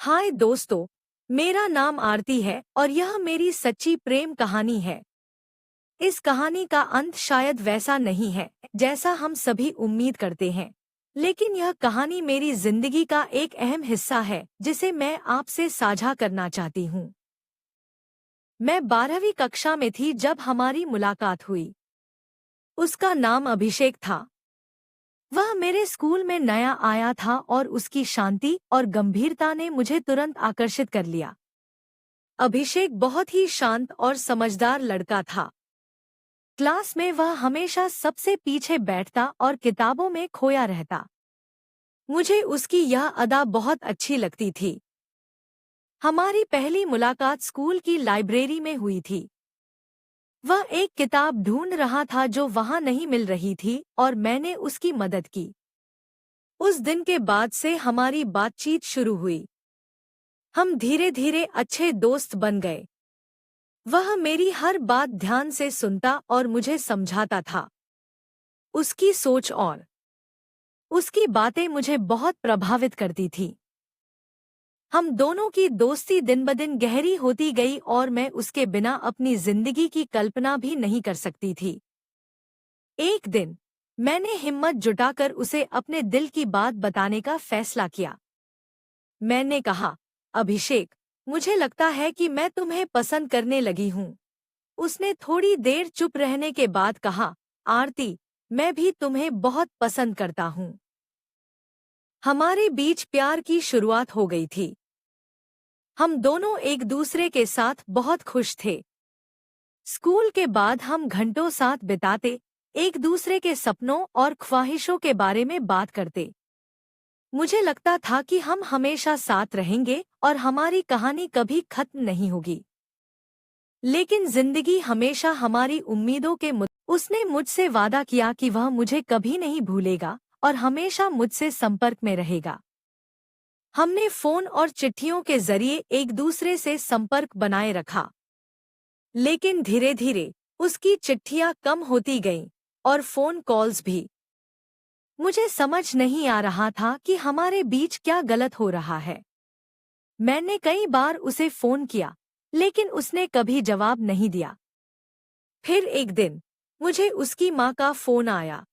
हाय दोस्तों, मेरा नाम आरती है और यह मेरी सच्ची प्रेम कहानी है। इस कहानी का अंत शायद वैसा नहीं है जैसा हम सभी उम्मीद करते हैं, लेकिन यह कहानी मेरी जिंदगी का एक अहम हिस्सा है जिसे मैं आपसे साझा करना चाहती हूँ। मैं 12वीं कक्षा में थी जब हमारी मुलाकात हुई। उसका नाम अभिषेक था। वह मेरे स्कूल में नया आया था और उसकी शांति और गंभीरता ने मुझे तुरंत आकर्षित कर लिया। अभिषेक बहुत ही शांत और समझदार लड़का था। क्लास में वह हमेशा सबसे पीछे बैठता और किताबों में खोया रहता। मुझे उसकी यह अदा बहुत अच्छी लगती थी। हमारी पहली मुलाकात स्कूल की लाइब्रेरी में हुई थी। वह एक किताब ढूंढ रहा था जो वहां नहीं मिल रही थी और मैंने उसकी मदद की। उस दिन के बाद से हमारी बातचीत शुरू हुई। हम धीरे धीरे अच्छे दोस्त बन गए। वह मेरी हर बात ध्यान से सुनता और मुझे समझाता था। उसकी सोच और उसकी बातें मुझे बहुत प्रभावित करती थी। हम दोनों की दोस्ती दिन ब दिन गहरी होती गई और मैं उसके बिना अपनी जिंदगी की कल्पना भी नहीं कर सकती थी। एक दिन मैंने हिम्मत जुटाकर उसे अपने दिल की बात बताने का फैसला किया। मैंने कहा, अभिषेक, मुझे लगता है कि मैं तुम्हें पसंद करने लगी हूँ। उसने थोड़ी देर चुप रहने के बाद कहा, आरती, मैं भी तुम्हें बहुत पसंद करता हूँ। हमारे बीच प्यार की शुरुआत हो गई थी। हम दोनों एक दूसरे के साथ बहुत खुश थे। स्कूल के बाद हम घंटों साथ बिताते, एक दूसरे के सपनों और ख्वाहिशों के बारे में बात करते। मुझे लगता था कि हम हमेशा साथ रहेंगे और हमारी कहानी कभी खत्म नहीं होगी। लेकिन जिंदगी हमेशा हमारी उम्मीदों के उसने मुझसे वादा किया कि वह मुझे कभी नहीं भूलेगा और हमेशा मुझसे संपर्क में रहेगा। हमने फोन और चिट्ठियों के जरिए एक दूसरे से संपर्क बनाए रखा। लेकिन धीरे धीरे उसकी चिट्ठियां कम होती गईं और फोन कॉल्स भी। मुझे समझ नहीं आ रहा था कि हमारे बीच क्या गलत हो रहा है। मैंने कई बार उसे फोन किया, लेकिन उसने कभी जवाब नहीं दिया। फिर एक दिन मुझे उसकी माँ का फोन आया।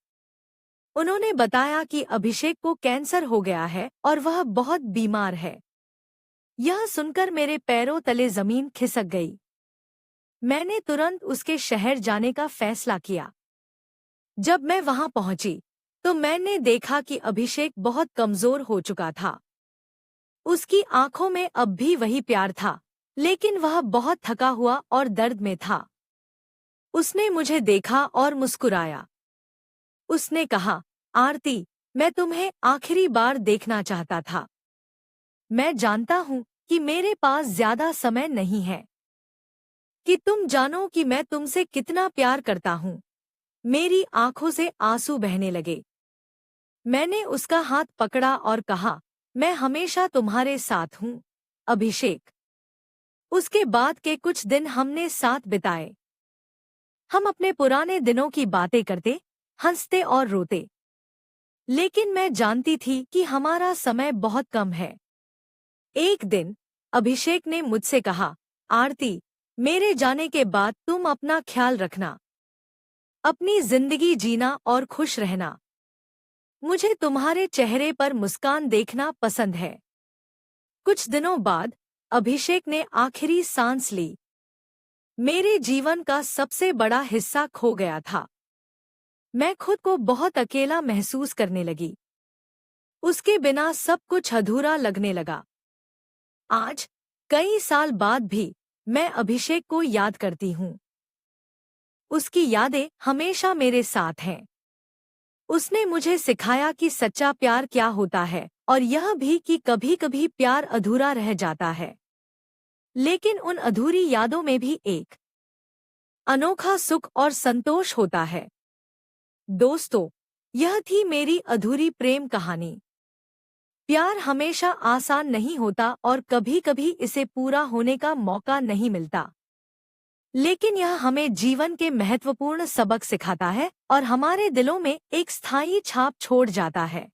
उन्होंने बताया कि अभिषेक को कैंसर हो गया है और वह बहुत बीमार है। यह सुनकर मेरे पैरों तले जमीन खिसक गई। मैंने तुरंत उसके शहर जाने का फैसला किया। जब मैं वहां पहुंची तो मैंने देखा कि अभिषेक बहुत कमजोर हो चुका था। उसकी आंखों में अब भी वही प्यार था, लेकिन वह बहुत थका हुआ और दर्द में था। उसने मुझे देखा और मुस्कुराया। उसने कहा, आरती, मैं तुम्हें आखिरी बार देखना चाहता था। मैं जानता हूं कि मेरे पास ज्यादा समय नहीं है, कि तुम जानो कि मैं तुमसे कितना प्यार करता हूं। मेरी आंखों से आंसू बहने लगे। मैंने उसका हाथ पकड़ा और कहा, मैं हमेशा तुम्हारे साथ हूं, अभिषेक। उसके बाद के कुछ दिन हमने साथ बिताए। हम अपने पुराने दिनों की बातें करते, हंसते और रोते। लेकिन मैं जानती थी कि हमारा समय बहुत कम है। एक दिन अभिषेक ने मुझसे कहा, आरती, मेरे जाने के बाद तुम अपना ख्याल रखना, अपनी जिंदगी जीना और खुश रहना। मुझे तुम्हारे चेहरे पर मुस्कान देखना पसंद है। कुछ दिनों बाद अभिषेक ने आखिरी सांस ली। मेरे जीवन का सबसे बड़ा हिस्सा खो गया था। मैं खुद को बहुत अकेला महसूस करने लगी। उसके बिना सब कुछ अधूरा लगने लगा। आज, कई साल बाद भी, मैं अभिषेक को याद करती हूँ। उसकी यादें हमेशा मेरे साथ हैं। उसने मुझे सिखाया कि सच्चा प्यार क्या होता है और यह भी कि कभी-कभी प्यार अधूरा रह जाता है। लेकिन उन अधूरी यादों में भी एक अनोखा सुख और संतोष होता है। दोस्तों, यह थी मेरी अधूरी प्रेम कहानी। प्यार हमेशा आसान नहीं होता और कभी-कभी इसे पूरा होने का मौका नहीं मिलता। लेकिन यह हमें जीवन के महत्वपूर्ण सबक सिखाता है और हमारे दिलों में एक स्थायी छाप छोड़ जाता है।